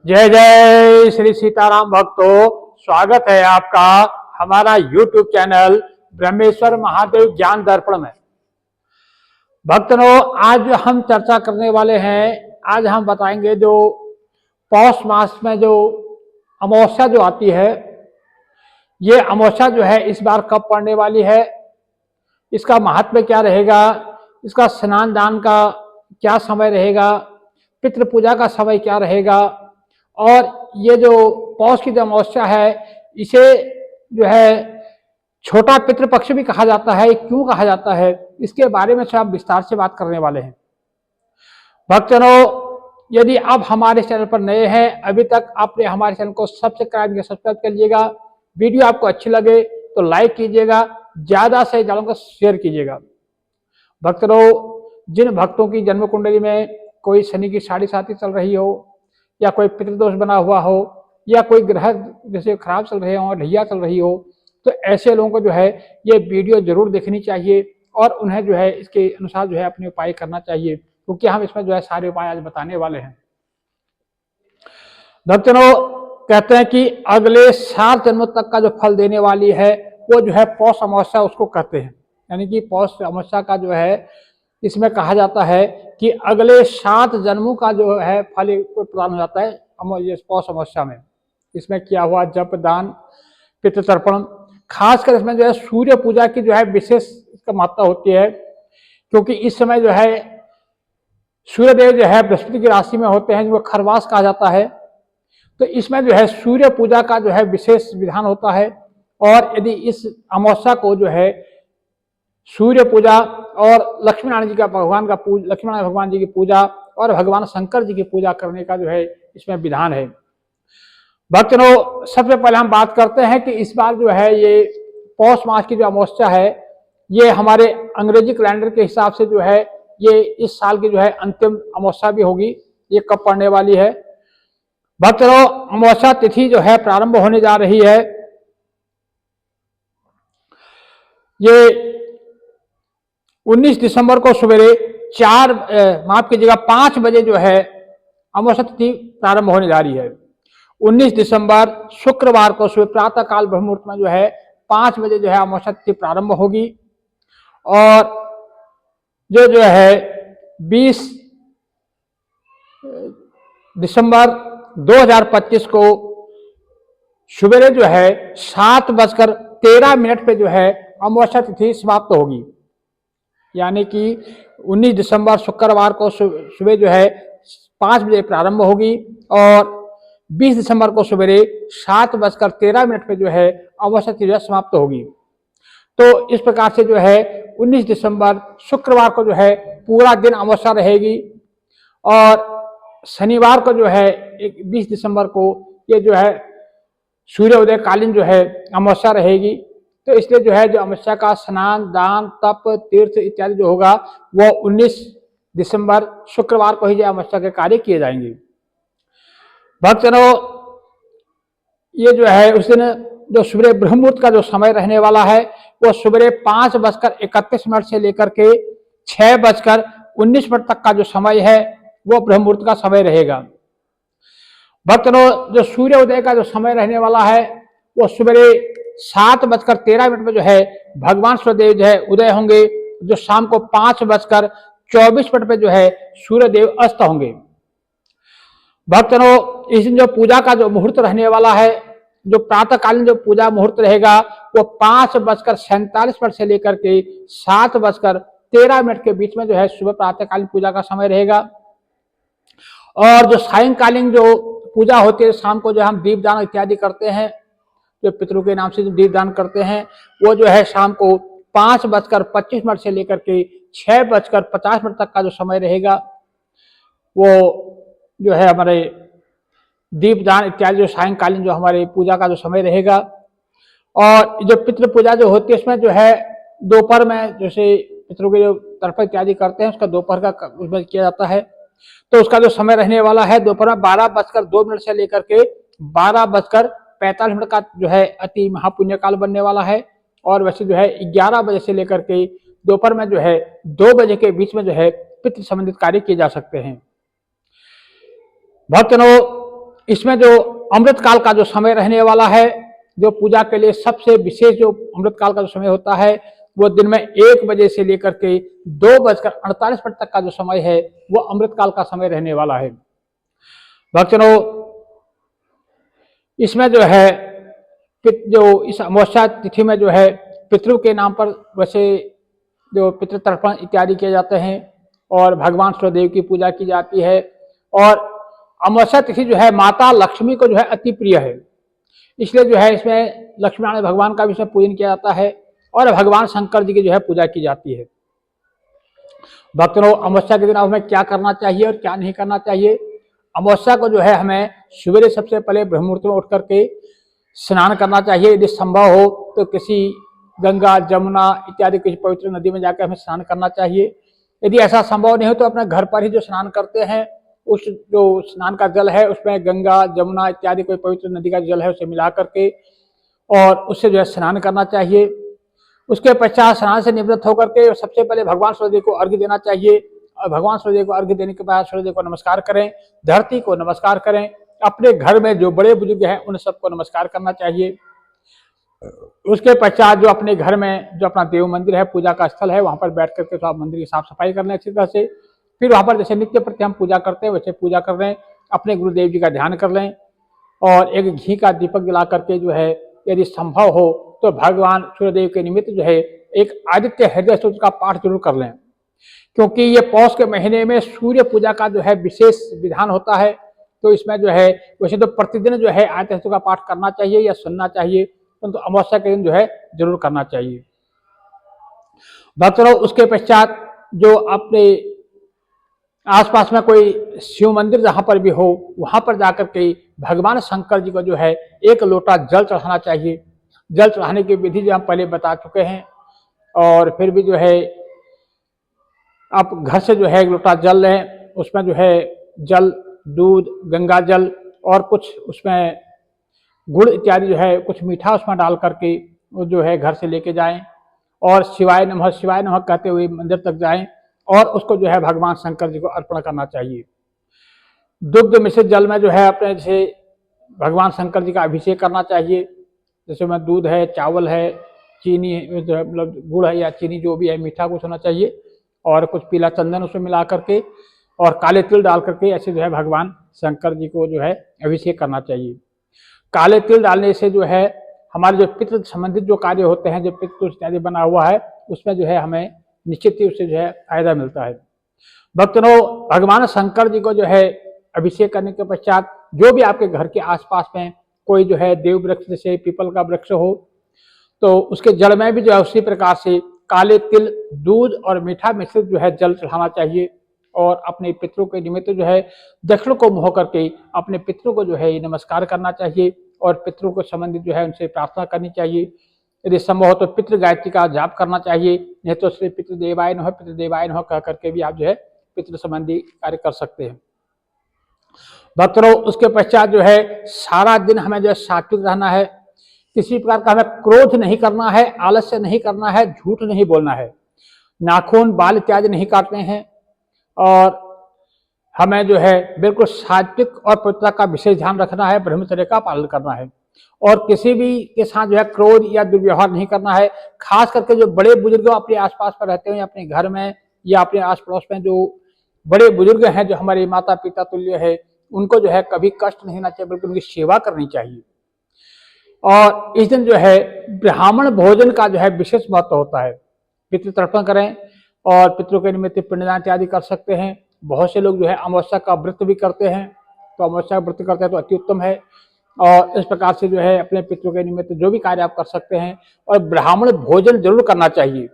जय जय श्री सीताराम भक्तों, स्वागत है आपका हमारा YouTube चैनल ब्रह्मेश्वर महादेव ज्ञान दर्पण में। भक्तों, आज हम चर्चा करने वाले हैं, आज हम बताएंगे जो पौष मास में जो अमावस्या जो आती है, ये अमावस्या जो है इस बार कब पड़ने वाली है, इसका महत्व क्या रहेगा, इसका स्नान दान का क्या समय रहेगा, पितृ पूजा का समय क्या रहेगा, और ये जो पौष की जो अमावस्या है इसे जो है छोटा पितृपक्ष भी कहा जाता है। क्यों कहा जाता है, इसके बारे में से आप विस्तार से बात करने वाले हैं। भक्तों, यदि आप हमारे चैनल पर नए हैं, अभी तक आपने हमारे चैनल को सब्सक्राइब कर लीजिएगा। वीडियो आपको अच्छी लगे तो लाइक कीजिएगा, ज्यादा से ज्यादा को शेयर कीजिएगा। भक्तों, जिन भक्तों की जन्म कुंडली में कोई शनि की साढ़े साथी चल रही हो, या कोई पितृदोष बना हुआ हो, या कोई ग्रह जैसे खराब चल रहे हो, ढैया चल रही हो, तो ऐसे लोगों को जो है ये वीडियो जरूर देखनी चाहिए और उन्हें जो है इसके अनुसार जो है अपने उपाय करना चाहिए, क्योंकि हम इसमें जो है सारे उपाय आज बताने वाले हैं। भक्तों, कहते हैं कि अगले 7 जन्मों तक का जो फल देने वाली है वो जो है पौष अमावस्या उसको कहते हैं। यानी कि पौष अमावस्या का जो है इसमें कहा जाता है कि अगले 7 जन्मों का जो है फल को प्रदान हो जाता है पौष अमावस्या में। इसमें किया हुआ जप, दान, पितृ तर्पण, खासकर इसमें जो है सूर्य पूजा की जो है विशेष इसका महत्ता होती है, क्योंकि इस समय जो है सूर्यदेव जो है बृहस्पति की राशि में होते हैं, जिनको खरवास कहा जाता है। तो इसमें जो है सूर्य पूजा का जो है विशेष विधान होता है। और यदि इस अमावस्या को जो है सूर्य पूजा और लक्ष्मी नारायण जी का लक्ष्मी नारायण भगवान जी की पूजा और भगवान शंकर जी की पूजा करने का जो है इसमें विधान है। भक्तों, सबसे पहले हम बात करते हैं कि इस बार जो है ये पौष मास की जो अमावस्या है, ये हमारे अंग्रेजी कैलेंडर के हिसाब से जो है ये इस साल की जो है अंतिम अमावस्या भी होगी। ये कब पड़ने वाली है? भक्तों, अमावस्या तिथि जो है प्रारंभ होने जा रही है। ये 19 दिसंबर को सवेरे 5 बजे जो है अमावस्या तिथि प्रारंभ होने जा रही है। 19 दिसंबर शुक्रवार को सुबह प्रातः काल ब्रह्म मुहूर्त में जो है 5 बजे जो है अमावस्या तिथि प्रारंभ होगी। और जो है 20 दिसंबर 2025 को सवेरे जो है 7:13 पे जो है अमावस्या तिथि समाप्त होगी। यानी कि 19 दिसंबर शुक्रवार को सुबह जो है 5 बजे प्रारंभ होगी और 20 दिसंबर को सवेरे 7:13 पे जो है अमावस्या तिथि समाप्त होगी। तो इस प्रकार से जो है 19 दिसंबर शुक्रवार को जो है पूरा दिन अमावस्या रहेगी और शनिवार को जो है 20 दिसंबर को ये जो है सूर्योदय कालीन जो है अमावस्या रहेगी। तो इसलिए जो है जो अमावस्या का स्नान, दान, तप, तीर्थ इत्यादि जो होगा वो 19 दिसंबर शुक्रवार को ही जो अमावस्या के कार्य किए जाएंगे। भक्तों, ये जो है उस दिन जो सुबह ब्रह्म मुहूर्त का जो समय रहने वाला है वो सुबह 5:31 से लेकर के 6:19 तक का जो समय है वो ब्रह्म मुहूर्त का समय रहेगा। भक्तों, जो सूर्योदय का जो समय रहने वाला है वो सुबह 7:13 में जो है भगवान सूर्यदेव जो है उदय होंगे, जो शाम को 5:24 पे जो है सूर्यदेव अस्त होंगे। भक्तों, इस दिन जो पूजा का जो मुहूर्त रहने वाला है, जो प्रातःकालीन जो पूजा मुहूर्त रहेगा वो 5:47 से लेकर के 7:13 के बीच में जो है सुबह प्रातःकालीन पूजा का समय रहेगा। और जो सायंकालीन जो पूजा होती है, शाम को जो हम दीपदान इत्यादि करते हैं, जो पितरों के नाम से जो दीपदान करते हैं, वो जो है शाम को 5:25 से लेकर के 6:50 तक का जो समय रहेगा वो जो है हमारे दीपदान इत्यादि जो सायंकालीन जो हमारे पूजा का जो समय रहेगा। और जो पितृ पूजा जो होती है उसमें जो है दोपहर में जैसे पितरों के जो तर्पण इत्यादि करते हैं उसका दोपहर का उसमें किया जाता है। तो उसका जो समय रहने वाला है दोपहर में 12:02 से लेकर के 12:45 का जो है अति महापुण्य काल बनने वाला है। और वैसे जो है 11 बजे से लेकर के दोपहर में जो है 2 बजे के बीच में जो है पितृ संबंधित कार्य किए जा सकते हैं। भक्तों, इसमें जो अमृत काल का जो समय रहने वाला है, जो पूजा के लिए सबसे विशेष जो अमृत काल का जो समय होता है, वो दिन में 1 बजे से लेकर के 2:48 तक का जो समय है वो अमृत काल का समय रहने वाला है। भक्तों, इसमें जो है जो इस अमावस्या तिथि में जो है पितरों के नाम पर वैसे जो पितृ तर्पण इत्यादि किए जाते हैं और भगवान सूर्यदेव की पूजा की जाती है। और अमावस्या तिथि जो है माता लक्ष्मी को जो है अति प्रिय है, इसलिए जो है इसमें लक्ष्मी नारायण भगवान का भी इसमें पूजन किया जाता है और भगवान शंकर जी की जो है पूजा की जाती है। भक्तों, अमावस्या के दिन हमें क्या करना चाहिए और क्या नहीं करना चाहिए। अमावस्या को जो है हमें सवेरे सबसे पहले ब्रह्म मुहूर्त में उठ करके स्नान करना चाहिए। यदि संभव हो तो किसी गंगा, जमुना इत्यादि किसी पवित्र नदी में जाकर हमें स्नान करना चाहिए। यदि ऐसा संभव नहीं हो तो अपने घर पर ही जो स्नान करते हैं उस जो स्नान का जल है उसमें गंगा, जमुना इत्यादि कोई पवित्र नदी का जल है उसे मिला करके और उससे जो है स्नान करना चाहिए। उसके पश्चात स्नान से निवृत्त होकर के सबसे पहले भगवान सूर्यदेव को अर्घ्य देना चाहिए और भगवान सूर्यदेव को अर्घ्य देने के बाद सूर्यदेव को नमस्कार करें, धरती को नमस्कार करें, अपने घर में जो बड़े बुजुर्ग हैं उन सबको नमस्कार करना चाहिए। उसके पश्चात जो अपने घर में जो अपना देव मंदिर है, पूजा का स्थल है, वहां पर बैठ करके तो आप मंदिर की साफ सफाई कर लें अच्छी तरह से। फिर वहां पर जैसे नित्य प्रति हम पूजा करते हैं वैसे पूजा कर लें, अपने गुरुदेव जी का ध्यान कर लें और एक घी का दीपक जला करके जो है यदि संभव हो तो भगवान सूर्यदेव के निमित्त जो है एक आदित्य हृदय स्तोत्र का पाठ जरूर कर लें, क्योंकि ये पौष के महीने में सूर्य पूजा का जो है विशेष विधान होता है। तो इसमें जो है वैसे तो प्रतिदिन जो है आदित्य स्तोत्र का पाठ करना चाहिए या सुनना चाहिए, परंतु अमावस्या के दिन जो है जरूर करना चाहिए। भक्तों, उसके पश्चात जो अपने आसपास में कोई शिव मंदिर जहां पर भी हो वहां पर जाकर के भगवान शंकर जी को जो है 1 लोटा जल चढ़ाना चाहिए। जल चढ़ाने की विधि जो हम पहले बता चुके हैं, और फिर भी जो है आप घर से जो है 1 लोटा जल लें, उसमें जो है जल, दूध, गंगा जल और कुछ उसमें गुड़ इत्यादि जो है कुछ मीठा उसमें डाल करके वो जो है घर से लेके जाएं और शिवाय नमः कहते हुए मंदिर तक जाएं और उसको जो है भगवान शंकर जी को अर्पण करना चाहिए। दुग्ध मिश्रित जल में जो है अपने जैसे भगवान शंकर जी का अभिषेक करना चाहिए, जैसे में दूध है, चावल है, चीनी जो है मतलब गुड़ है या चीनी जो भी है, मीठा कुछ होना चाहिए और कुछ पीला चंदन उसमें मिला करके और काले तिल डाल करके ऐसे जो है भगवान शंकर जी को जो है अभिषेक करना चाहिए। काले तिल डालने से जो है हमारे जो पितृ संबंधित जो कार्य होते हैं, जो पितृ इत्यादि बना हुआ है उसमें जो है हमें निश्चित ही उससे जो है फायदा मिलता है। भक्तों, भगवान शंकर जी को जो है अभिषेक करने के पश्चात जो भी आपके घर के आसपास में कोई जो है देव वृक्ष जैसे पीपल का वृक्ष हो तो उसके जड़ में भी जो है उसी प्रकार से काले तिल, दूध और मीठा मिश्रित जो है जल चढ़ाना चाहिए और अपने पितरों के निमित्त जो है दक्षिण को मुँह करके अपने पितरों को जो है नमस्कार करना चाहिए और पितरों को संबंधित जो है उनसे प्रार्थना करनी चाहिए। यदि संभव हो तो पितृ गायत्री का जाप करना चाहिए, नहीं तो श्री पितृदेवाय नमः कह करके भी आप जो है पितृ संबंधी कार्य कर सकते हैं। भक्तों, उसके पश्चात जो है सारा दिन हमें जो है सात्विक रहना है, किसी प्रकार का हमें क्रोध नहीं करना है, आलस्य नहीं करना है, झूठ नहीं बोलना है, नाखून, बाल इत्यादि नहीं काटने हैं और हमें जो है बिल्कुल सात्विक और पवित्रता का विशेष ध्यान रखना है, ब्रह्मचर्य का पालन करना है और किसी भी के साथ जो है क्रोध या दुर्व्यवहार नहीं करना है। खास करके जो बड़े बुजुर्ग अपने आसपास पर रहते हैं, अपने घर में या अपने आस पड़ोस में जो बड़े बुजुर्ग हैं, जो हमारे माता पिता तुल्य है, उनको जो है कभी कष्ट नहीं देना चाहिए बल्कि उनकी सेवा करनी चाहिए। और इस दिन जो है ब्राह्मण भोजन का जो है विशेष महत्व होता है। पितृ तर्पण करें और पितरों के निमित्त पिंडदान इत्यादि कर सकते हैं। बहुत से लोग जो है अमावस्या का व्रत भी करते हैं, तो अमावस्या का व्रत करते हैं तो अति उत्तम है और इस प्रकार से जो है अपने पितरों के निमित्त जो भी कार्य आप कर सकते हैं और ब्राह्मण भोजन जरूर करना चाहिए।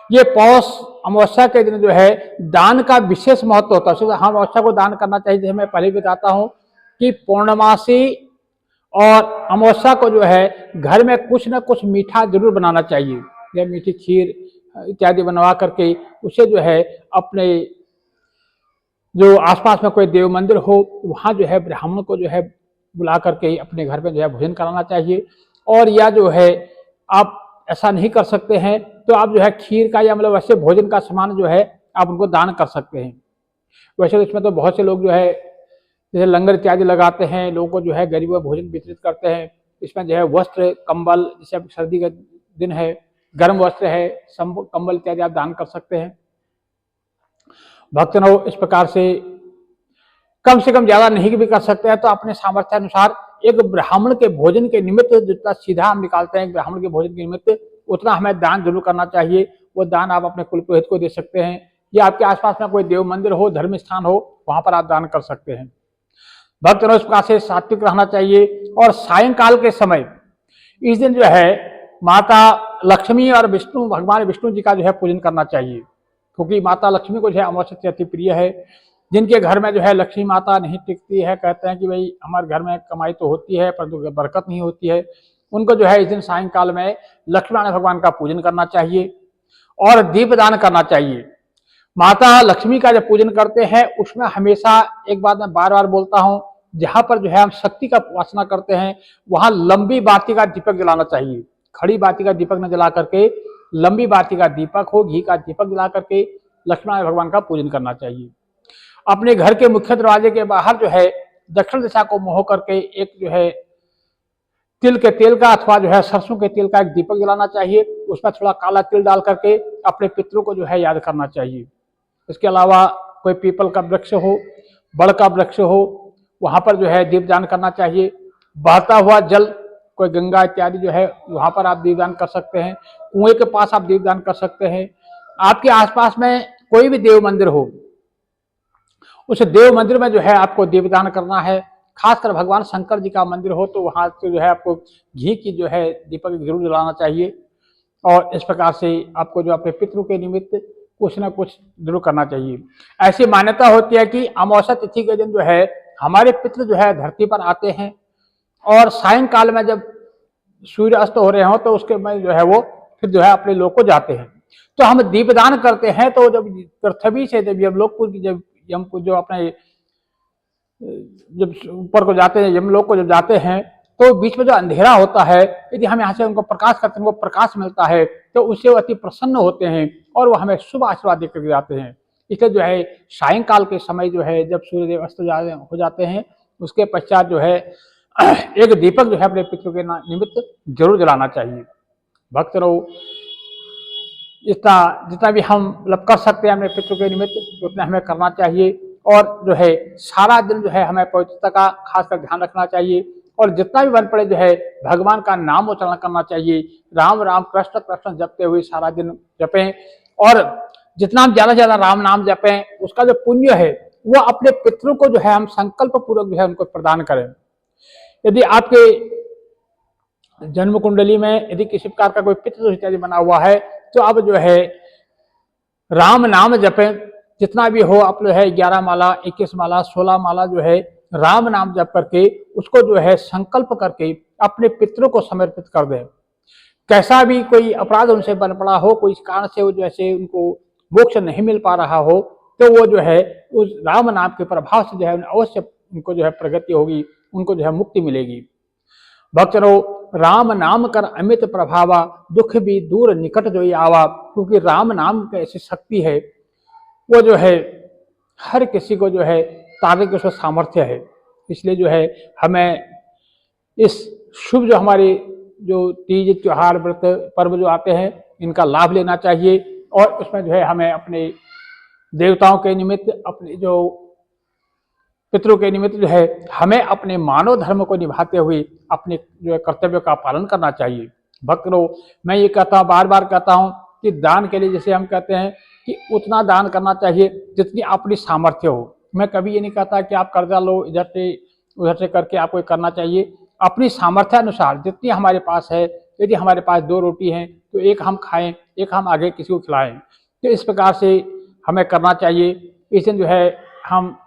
ये पौष अमावस्या के दिन जो है दान का विशेष महत्व होता है। हम अमावस्या को दान करना चाहिए। जैसे मैं पहले बताता हूँ कि पूर्णमासी और अमावस्या को जो है घर में कुछ न कुछ मीठा जरूर बनाना चाहिए, या मीठी खीर इत्यादि बनवा करके उसे जो है अपने जो आसपास में कोई देव मंदिर हो वहाँ जो है ब्राह्मण को जो है बुला करके अपने घर में जो है भोजन कराना चाहिए। और या जो है आप ऐसा नहीं कर सकते हैं तो आप जो है खीर का या मतलब वैसे भोजन का सामान जो है आप उनको दान कर सकते हैं। वैसे तो इसमें तो बहुत से लोग जो है जैसे लंगर इत्यादि लगाते हैं, लोगों को जो है गरीबों को भोजन वितरित करते हैं। इसमें जो है वस्त्र, कंबल, जैसे अब सर्दी का दिन है, गर्म वस्त्र है, कंबल इत्यादि आप दान कर सकते हैं। भक्तजनों, इस प्रकार से कम ज्यादा नहीं भी कर सकते हैं तो अपने सामर्थ्य अनुसार एक ब्राह्मण के भोजन के निमित्त जितना सीधा हम निकालते हैं, एक ब्राह्मण के भोजन के निमित्त उतना हमें दान जरूर करना चाहिए। वो दान आप अपने कुल पुरोहित को दे सकते हैं, या आपके आसपास में कोई देव मंदिर हो, धर्म स्थान हो, वहां पर आप दान कर सकते हैं। भक्तजनों, इस प्रकार से सात्विक रहना चाहिए। और सायंकाल के समय इस दिन जो है माता लक्ष्मी और विष्णु, भगवान विष्णु जी का जो है पूजन करना चाहिए, क्योंकि माता लक्ष्मी को जो है अमावस्या से अति प्रिय है। जिनके घर में जो है लक्ष्मी माता नहीं टिकती है, कहते हैं कि भाई हमारे घर में कमाई तो होती है परंतु बरकत नहीं होती है, उनको जो है इस दिन सायंकाल में लक्ष्मी नारायण भगवान का पूजन करना चाहिए और दीपदान करना चाहिए। माता लक्ष्मी का जब पूजन करते हैं उसमें हमेशा एक बात मैं बार बार बोलता हूं, जहां पर जो है हम शक्ति का उपासना करते हैं वहां लंबी बाती का दीपक जलाना चाहिए। खड़ी बाती का दीपक न जला करके लंबी बाती का दीपक हो, घी का दीपक जला करके लक्ष्मी नारायण भगवान का पूजन करना चाहिए। अपने घर के मुख्य दरवाजे के बाहर जो है दक्षिण दिशा को मुंह करके एक जो है तिल के तेल का अथवा जो है सरसों के तेल का एक दीपक जलाना चाहिए। उसमें थोड़ा काला तिल डाल करके अपने पितरों को जो है याद करना चाहिए। इसके अलावा कोई पीपल का वृक्ष हो, बड़ का वृक्ष हो, वहां पर जो है दीपदान करना चाहिए। बहता हुआ जल, कोई गंगा इत्यादि जो है वहां पर आप दीपदान कर सकते हैं। कुएं के पास आप दीपदान कर सकते हैं। आपके आसपास में कोई भी देव मंदिर हो, उस देव मंदिर में जो है आपको दीपदान करना है। खासकर भगवान शंकर जी का मंदिर हो तो वहां से जो है आपको घी की जो है दीपक जरूर जलाना चाहिए। और इस प्रकार से आपको जो अपने पितरों के निमित्त कुछ ना कुछ जरूर करना चाहिए। ऐसी मान्यता होती है कि अमावस्या तिथि के दिन जो है हमारे पितृ जो है धरती पर आते हैं और सायंकाल में जब सूर्य अस्त हो रहे हो तो उसके में जो है वो फिर जो है अपने लोग को जाते हैं। तो हम दीपदान करते हैं तो जब पृथ्वी से जब यमलोक को जो अपने जब ऊपर को जाते हैं, यमलोक को जब जाते हैं तो बीच में जो अंधेरा होता है, यदि हम यहाँ से उनको प्रकाश करते हैं, उनको प्रकाश मिलता है तो उससे वो अति प्रसन्न होते हैं और वो हमें शुभ आशीर्वाद देकर जाते हैं। इसलिए जो है सायंकाल के समय जो है जब सूर्यदेव अस्त हो जाते हैं उसके पश्चात जो है एक दीपक जो है अपने पितरों के निमित्त जरूर जलाना चाहिए। भक्तों, जितना भी हम मतलब कर सकते हैं अपने पितरों के निमित्त उतना हमें करना चाहिए। और जो है सारा दिन जो है हमें पवित्रता का खासकर ध्यान रखना चाहिए और जितना भी बन पड़े जो है भगवान का नाम उच्चारण करना चाहिए। राम राम कृष्ण कृष्ण जपते हुए सारा दिन जपें और जितना हम ज्यादा से ज्यादा राम नाम जपें उसका जो पुण्य है वो अपने पितरों को जो है हम संकल्प पूर्वक जो है उनको प्रदान करें। यदि आपके जन्म कुंडली में यदि किसी प्रकार का कोई पितृ इत्यादि बना हुआ है तो अब जो है राम नाम जपें। जितना भी हो आप जो है 11 माला, 21 माला, 16 माला जो है राम नाम जप करके उसको जो है संकल्प करके अपने पितरों को समर्पित कर दें। कैसा भी कोई अपराध उनसे बन पड़ा हो, कोई कारण से वो जैसे उनको मोक्ष नहीं मिल पा रहा हो तो वो जो है उस राम नाम के प्रभाव से जो है अवश्य उनको जो है प्रगति होगी, उनको जो है मुक्ति मिलेगी। भक्तों, राम नाम कर अमित प्रभावा, दुख भी दूर निकट जो ही आवा। क्योंकि राम नाम की ऐसी शक्ति है वो जो है हर किसी को जो है तारने की उसमें सामर्थ्य है। इसलिए जो है हमें इस शुभ जो हमारे जो तीज त्योहार व्रत पर्व जो आते हैं इनका लाभ लेना चाहिए और उसमें जो है हमें अपने देवताओं के निमित्त, अपने जो पितरों के निमित्त जो है हमें अपने मानव धर्म को निभाते हुए अपने जो है कर्तव्य का पालन करना चाहिए। भक्तों, मैं ये कहता हूँ, बार बार कहता हूँ कि दान के लिए जैसे हम कहते हैं कि उतना दान करना चाहिए जितनी अपनी सामर्थ्य हो। मैं कभी ये नहीं कहता कि आप कर्जा लो उधर से करके आपको करना चाहिए। अपनी सामर्थ्य अनुसार जितनी हमारे पास है, यदि हमारे पास 2 रोटी हैं तो एक हम खाएं, एक हम आगे किसी को खिलाएं। तो इस प्रकार से हमें करना चाहिए। इस दिन जो है हम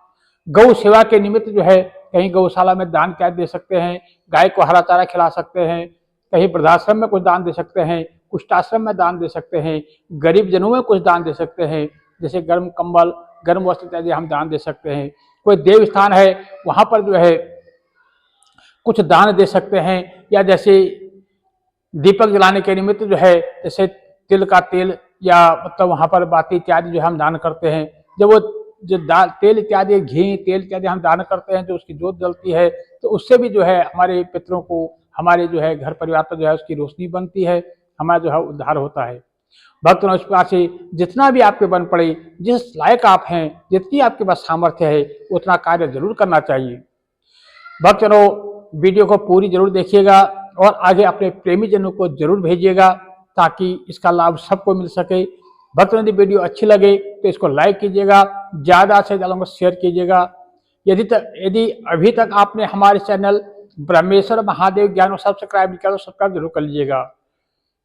गौ सेवा के निमित्त जो है कहीं गौशाला में दान क्या दे सकते हैं, गाय को हरा चारा खिला सकते हैं, कहीं वृद्धाश्रम में कुछ दान दे सकते हैं, कुष्ठाश्रम में दान दे सकते हैं, गरीब जनों में कुछ दान दे सकते हैं, जैसे गर्म कंबल, गर्म वस्त्र इत्यादि हम दान दे सकते हैं। कोई देव स्थान है वहां पर जो है कुछ दान दे सकते हैं, या जैसे दीपक जलाने के निमित्त जो है जैसे तिल का तेल या मतलब वहां पर बाती इत्यादि जो हम दान करते हैं। जब वो जो दाल तेल इत्यादि, घी तेल इत्यादि हम दान करते हैं, जो उसकी जोत जलती है तो उससे भी जो है हमारे पितरों को, हमारे जो है घर परिवार पर जो है उसकी रोशनी बनती है, हमारा जो है उद्धार होता है। भक्तों, इस प्रकार से जितना भी आपके बन पड़े, जिस लायक आप हैं, जितनी आपके पास सामर्थ्य है, उतना कार्य जरूर करना चाहिए। भक्तों, वीडियो को पूरी जरूर देखिएगा और आगे अपने प्रेमी जनों को जरूर भेजिएगा ताकि इसका लाभ सबको मिल सके। भक्तों, यदि वीडियो अच्छी लगे तो इसको लाइक कीजिएगा, ज्यादा से ज्यादा को शेयर कीजिएगा। यदि अभी तक आपने हमारे चैनल ब्रह्मेश्वर महादेव ज्ञान को सब्सक्राइब नहीं किया तो सब्सक्राइब जरूर कर लीजिएगा।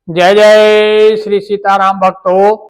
जय जय श्री सीताराम भक्तों।